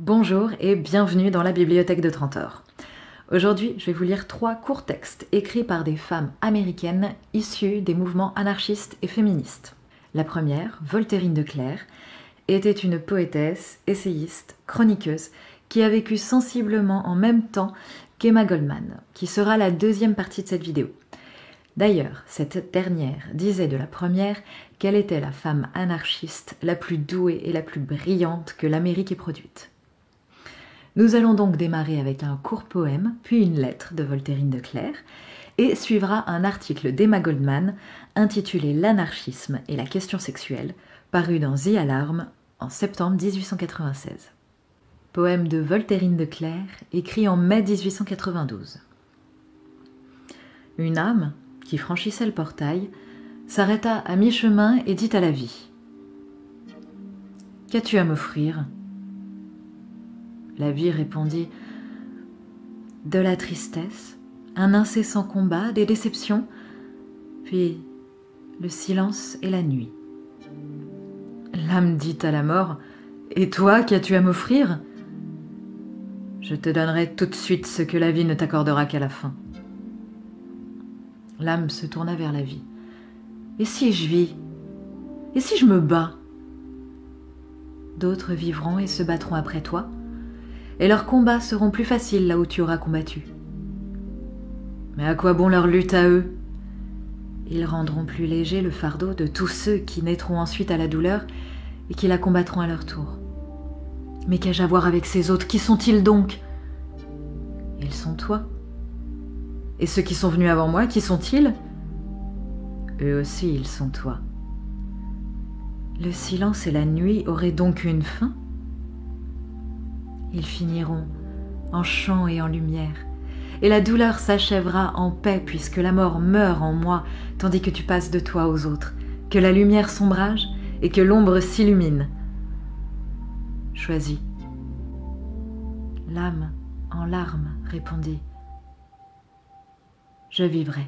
Bonjour et bienvenue dans la bibliothèque de Trentor. Aujourd'hui, je vais vous lire 3 courts textes écrits par des femmes américaines issues des mouvements anarchistes et féministes. La première, Voltairine de Cleyre, était une poétesse, essayiste, chroniqueuse qui a vécu sensiblement en même temps qu'Emma Goldman, qui sera la deuxième partie de cette vidéo. D'ailleurs, cette dernière disait de la première qu'elle était la femme anarchiste la plus douée et la plus brillante que l'Amérique ait produite. Nous allons donc démarrer avec un court poème, puis une lettre de Voltairine de Cleyre, et suivra un article d'Emma Goldman intitulé « L'anarchisme et la question sexuelle », paru dans The Alarm en septembre 1896. Poème de Voltairine de Cleyre, écrit en mai 1892. Une âme, qui franchissait le portail, s'arrêta à mi-chemin et dit à la vie : « Qu'as-tu à m'offrir » La vie répondit : « De la tristesse, un incessant combat, des déceptions, puis le silence et la nuit. » L'âme dit à la mort : « Et toi, qu'as-tu à m'offrir ? Je te donnerai tout de suite ce que la vie ne t'accordera qu'à la fin. » L'âme se tourna vers la vie. « Et si je vis ? Et si je me bats ? D'autres vivront et se battront après toi, et leurs combats seront plus faciles là où tu auras combattu. Mais à quoi bon leur lutte à eux ? Ils rendront plus léger le fardeau de tous ceux qui naîtront ensuite à la douleur et qui la combattront à leur tour. Mais qu'ai-je à voir avec ces autres ? Qui sont-ils donc ? Ils sont toi. Et ceux qui sont venus avant moi, qui sont-ils ? Eux aussi, ils sont toi. Le silence et la nuit auraient donc une fin ? Ils finiront en chant et en lumière, et la douleur s'achèvera en paix puisque la mort meurt en moi tandis que tu passes de toi aux autres, que la lumière s'ombrage et que l'ombre s'illumine. Choisis. L'âme, en larmes, répondit : Je vivrai.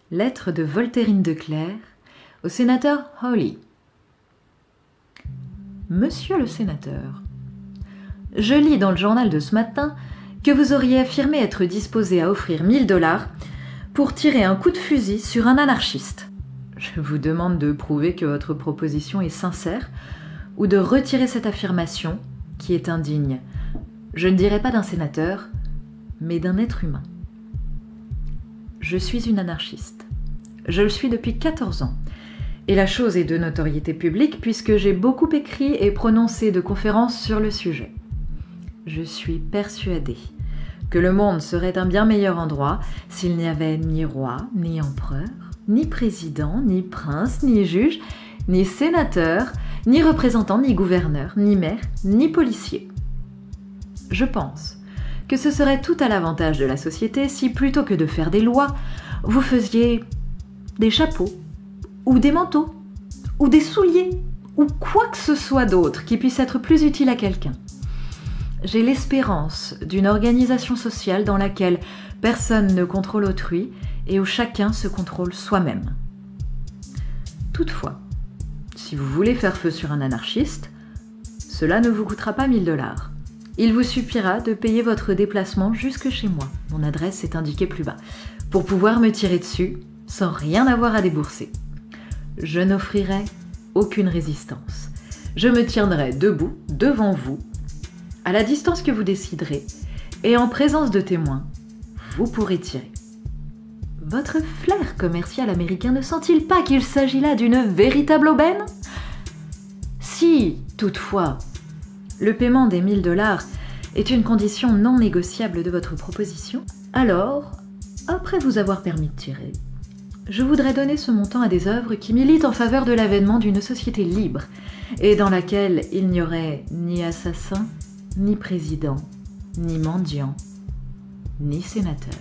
Lettre de Voltairine de Cleyre au sénateur Hawley. Monsieur le sénateur, je lis dans le journal de ce matin que vous auriez affirmé être disposé à offrir 1 000 $ pour tirer un coup de fusil sur un anarchiste. Je vous demande de prouver que votre proposition est sincère ou de retirer cette affirmation qui est indigne. Je ne dirais pas d'un sénateur, mais d'un être humain. Je suis une anarchiste. Je le suis depuis 14 ans. Et la chose est de notoriété publique puisque j'ai beaucoup écrit et prononcé de conférences sur le sujet. Je suis persuadée que le monde serait un bien meilleur endroit s'il n'y avait ni roi, ni empereur, ni président, ni prince, ni juge, ni sénateur, ni représentant, ni gouverneur, ni maire, ni policier. Je pense que ce serait tout à l'avantage de la société si, plutôt que de faire des lois, vous faisiez des chapeaux, ou des manteaux, ou des souliers, ou quoi que ce soit d'autre qui puisse être plus utile à quelqu'un. J'ai l'espérance d'une organisation sociale dans laquelle personne ne contrôle autrui et où chacun se contrôle soi-même. Toutefois, si vous voulez faire feu sur un anarchiste, cela ne vous coûtera pas 1 000 $. Il vous suffira de payer votre déplacement jusque chez moi, mon adresse est indiquée plus bas, pour pouvoir me tirer dessus sans rien avoir à débourser. Je n'offrirai aucune résistance. Je me tiendrai debout devant vous, à la distance que vous déciderez, et en présence de témoins, vous pourrez tirer. Votre flair commercial américain ne sent-il pas qu'il s'agit là d'une véritable aubaine ? Si, toutefois, le paiement des 1 000 $ est une condition non négociable de votre proposition, alors, après vous avoir permis de tirer, je voudrais donner ce montant à des œuvres qui militent en faveur de l'avènement d'une société libre et dans laquelle il n'y aurait ni assassin, ni président, ni mendiant, ni sénateur.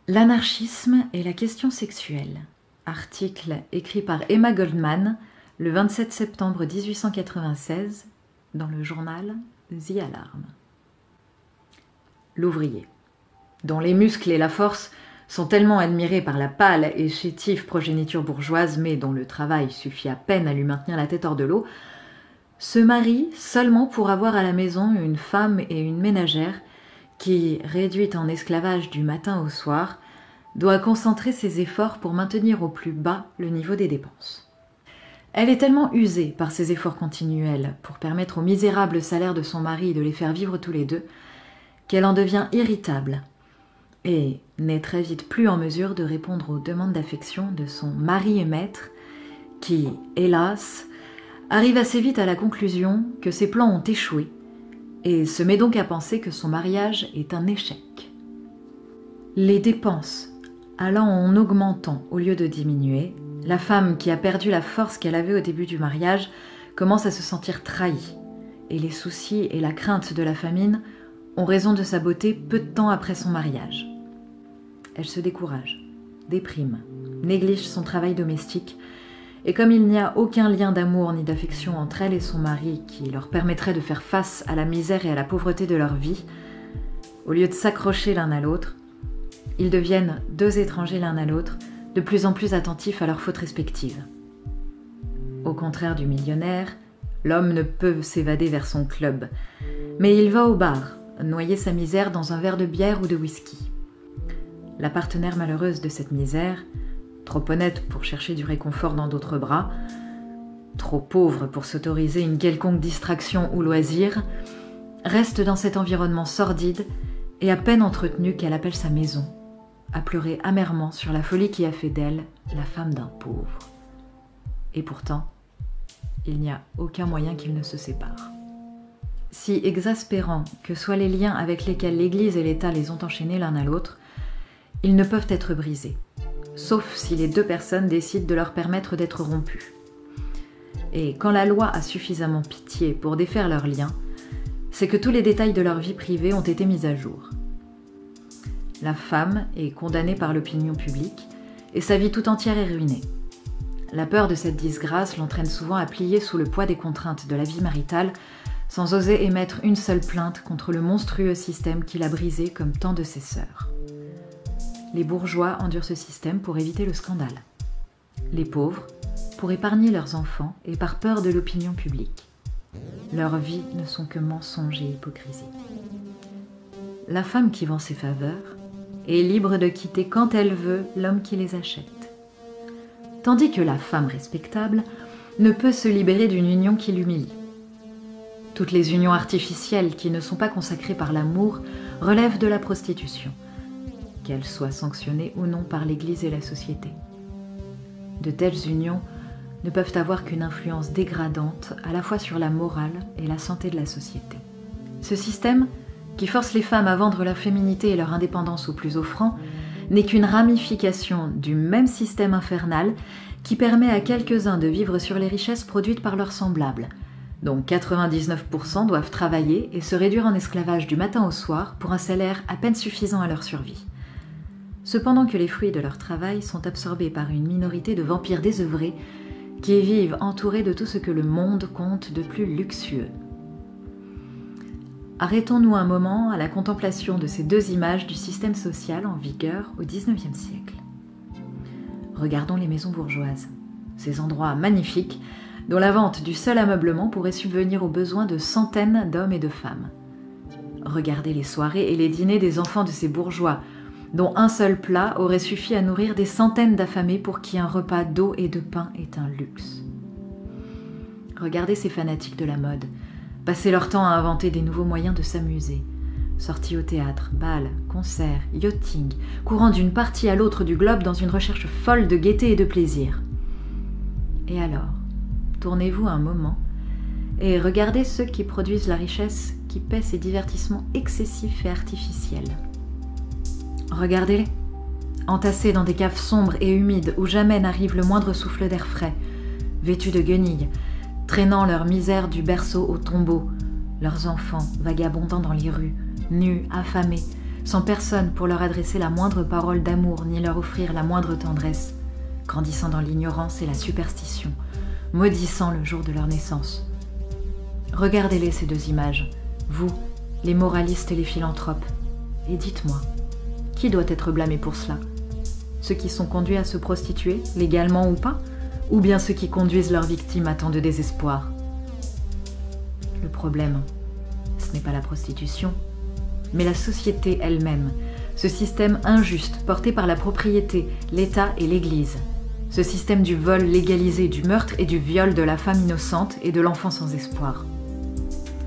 L'anarchisme et la question sexuelle. Article écrit par Emma Goldman le 27 septembre 1896 dans le journal The Alarm. L'ouvrier, dont les muscles et la force sont tellement admirés par la pâle et chétive progéniture bourgeoise, mais dont le travail suffit à peine à lui maintenir la tête hors de l'eau, se marient seulement pour avoir à la maison une femme et une ménagère qui, réduite en esclavage du matin au soir, doit concentrer ses efforts pour maintenir au plus bas le niveau des dépenses. Elle est tellement usée par ces efforts continuels pour permettre au misérable salaire de son mari de les faire vivre tous les deux, qu'elle en devient irritable et n'est très vite plus en mesure de répondre aux demandes d'affection de son mari et maître qui, hélas, arrive assez vite à la conclusion que ses plans ont échoué et se met donc à penser que son mariage est un échec. Les dépenses allant en augmentant au lieu de diminuer, la femme qui a perdu la force qu'elle avait au début du mariage commence à se sentir trahie, et les soucis et la crainte de la famine ont raison de sa beauté peu de temps après son mariage. Elle se décourage, déprime, néglige son travail domestique, et comme il n'y a aucun lien d'amour ni d'affection entre elle et son mari qui leur permettrait de faire face à la misère et à la pauvreté de leur vie, au lieu de s'accrocher l'un à l'autre, ils deviennent deux étrangers l'un à l'autre, de plus en plus attentifs à leurs fautes respectives. Au contraire du millionnaire, l'homme ne peut s'évader vers son club, mais il va au bar, noyer sa misère dans un verre de bière ou de whisky. La partenaire malheureuse de cette misère, trop honnête pour chercher du réconfort dans d'autres bras, trop pauvre pour s'autoriser une quelconque distraction ou loisir, reste dans cet environnement sordide et à peine entretenu qu'elle appelle sa maison, à pleurer amèrement sur la folie qui a fait d'elle la femme d'un pauvre. Et pourtant, il n'y a aucun moyen qu'ils ne se séparent. Si exaspérants que soient les liens avec lesquels l'Église et l'État les ont enchaînés l'un à l'autre, ils ne peuvent être brisés, sauf si les deux personnes décident de leur permettre d'être rompus. Et quand la loi a suffisamment pitié pour défaire leurs liens, c'est que tous les détails de leur vie privée ont été mis à jour. La femme est condamnée par l'opinion publique et sa vie tout entière est ruinée. La peur de cette disgrâce l'entraîne souvent à plier sous le poids des contraintes de la vie maritale sans oser émettre une seule plainte contre le monstrueux système qui l'a brisé comme tant de ses sœurs. Les bourgeois endurent ce système pour éviter le scandale. Les pauvres, pour épargner leurs enfants et par peur de l'opinion publique. Leurs vies ne sont que mensonges et hypocrisie. La femme qui vend ses faveurs est libre de quitter quand elle veut l'homme qui les achète. Tandis que la femme respectable ne peut se libérer d'une union qui l'humilie. Toutes les unions artificielles qui ne sont pas consacrées par l'amour relèvent de la prostitution, qu'elles soient sanctionnées ou non par l'Église et la société. De telles unions ne peuvent avoir qu'une influence dégradante à la fois sur la morale et la santé de la société. Ce système, qui force les femmes à vendre leur féminité et leur indépendance au plus offrant, n'est qu'une ramification du même système infernal qui permet à quelques-uns de vivre sur les richesses produites par leurs semblables, dont 99% doivent travailler et se réduire en esclavage du matin au soir pour un salaire à peine suffisant à leur survie. Cependant que les fruits de leur travail sont absorbés par une minorité de vampires désœuvrés qui vivent entourés de tout ce que le monde compte de plus luxueux. Arrêtons-nous un moment à la contemplation de ces deux images du système social en vigueur au XIXe siècle. Regardons les maisons bourgeoises, ces endroits magnifiques dont la vente du seul ameublement pourrait subvenir aux besoins de centaines d'hommes et de femmes. Regardez les soirées et les dîners des enfants de ces bourgeois, dont un seul plat aurait suffi à nourrir des centaines d'affamés pour qui un repas d'eau et de pain est un luxe. Regardez ces fanatiques de la mode, passer leur temps à inventer des nouveaux moyens de s'amuser. Sorties au théâtre, bals, concerts, yachting, courant d'une partie à l'autre du globe dans une recherche folle de gaieté et de plaisir. Et alors, tournez-vous un moment et regardez ceux qui produisent la richesse qui paie ces divertissements excessifs et artificiels. Regardez-les, entassés dans des caves sombres et humides où jamais n'arrive le moindre souffle d'air frais, vêtus de guenilles, traînant leur misère du berceau au tombeau, leurs enfants vagabondant dans les rues, nus, affamés, sans personne pour leur adresser la moindre parole d'amour ni leur offrir la moindre tendresse, grandissant dans l'ignorance et la superstition, maudissant le jour de leur naissance. Regardez-les ces deux images, vous, les moralistes et les philanthropes, et dites-moi, qui doit être blâmé pour cela? Ceux qui sont conduits à se prostituer, légalement ou pas, ou bien ceux qui conduisent leurs victimes à tant de désespoir? Le problème, ce n'est pas la prostitution, mais la société elle-même, ce système injuste porté par la propriété, l'État et l'Église. Ce système du vol légalisé, du meurtre et du viol de la femme innocente et de l'enfant sans espoir.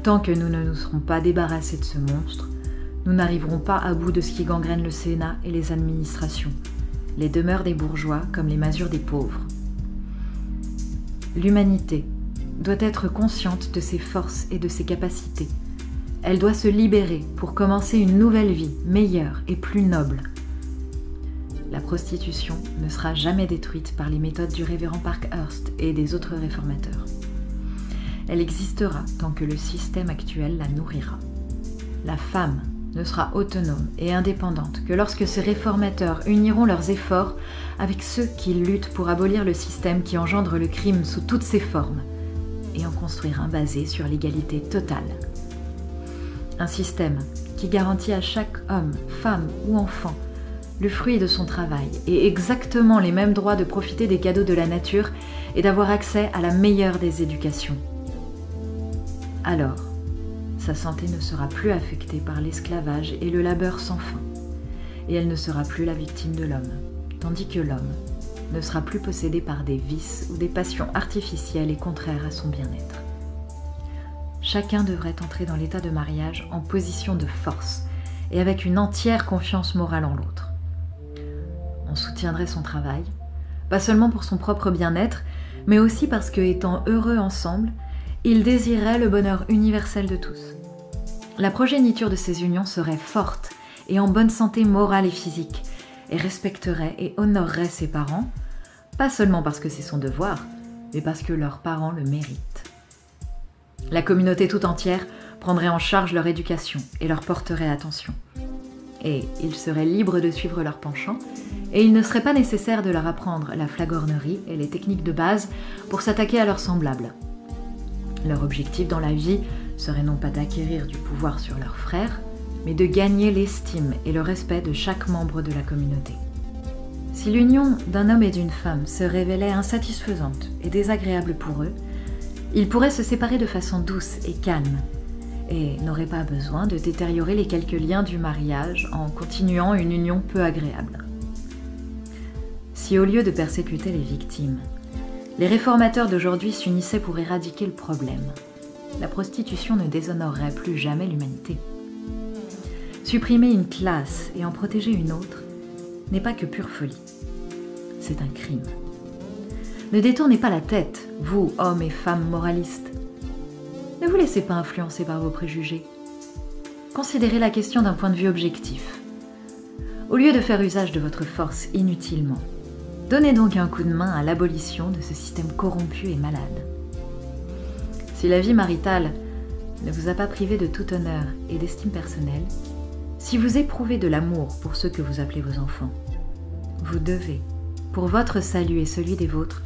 Tant que nous ne nous serons pas débarrassés de ce monstre, nous n'arriverons pas à bout de ce qui gangrène le Sénat et les administrations, les demeures des bourgeois comme les masures des pauvres. L'humanité doit être consciente de ses forces et de ses capacités. Elle doit se libérer pour commencer une nouvelle vie, meilleure et plus noble. La prostitution ne sera jamais détruite par les méthodes du révérend Parkhurst et des autres réformateurs. Elle existera tant que le système actuel la nourrira. La femme ne sera autonome et indépendante que lorsque ces réformateurs uniront leurs efforts avec ceux qui luttent pour abolir le système qui engendre le crime sous toutes ses formes et en construire un basé sur l'égalité totale. Un système qui garantit à chaque homme, femme ou enfant le fruit de son travail et exactement les mêmes droits de profiter des cadeaux de la nature et d'avoir accès à la meilleure des éducations. Alors, sa santé ne sera plus affectée par l'esclavage et le labeur sans fin, et elle ne sera plus la victime de l'homme, tandis que l'homme ne sera plus possédé par des vices ou des passions artificielles et contraires à son bien-être. Chacun devrait entrer dans l'état de mariage en position de force et avec une entière confiance morale en l'autre. On soutiendrait son travail, pas seulement pour son propre bien-être, mais aussi parce que, étant heureux ensemble, ils désireraient le bonheur universel de tous. La progéniture de ces unions serait forte et en bonne santé morale et physique, et respecterait et honorerait ses parents, pas seulement parce que c'est son devoir, mais parce que leurs parents le méritent. La communauté tout entière prendrait en charge leur éducation et leur porterait attention. Et ils seraient libres de suivre leurs penchants, et il ne serait pas nécessaire de leur apprendre la flagornerie et les techniques de base pour s'attaquer à leurs semblables. Leur objectif dans la vie serait non pas d'acquérir du pouvoir sur leurs frères, mais de gagner l'estime et le respect de chaque membre de la communauté. Si l'union d'un homme et d'une femme se révélait insatisfaisante et désagréable pour eux, ils pourraient se séparer de façon douce et calme, et n'auraient pas besoin de détériorer les quelques liens du mariage en continuant une union peu agréable. Si au lieu de persécuter les victimes, les réformateurs d'aujourd'hui s'unissaient pour éradiquer le problème, la prostitution ne déshonorerait plus jamais l'humanité. Supprimer une classe et en protéger une autre n'est pas que pure folie, c'est un crime. Ne détournez pas la tête, vous, hommes et femmes moralistes. Ne vous laissez pas influencer par vos préjugés. Considérez la question d'un point de vue objectif. Au lieu de faire usage de votre force inutilement, donnez donc un coup de main à l'abolition de ce système corrompu et malade. Si la vie maritale ne vous a pas privé de tout honneur et d'estime personnelle, si vous éprouvez de l'amour pour ceux que vous appelez vos enfants, vous devez, pour votre salut et celui des vôtres,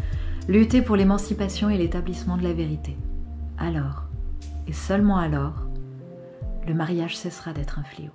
lutter pour l'émancipation et l'établissement de la vérité. Alors, et seulement alors, le mariage cessera d'être un fléau.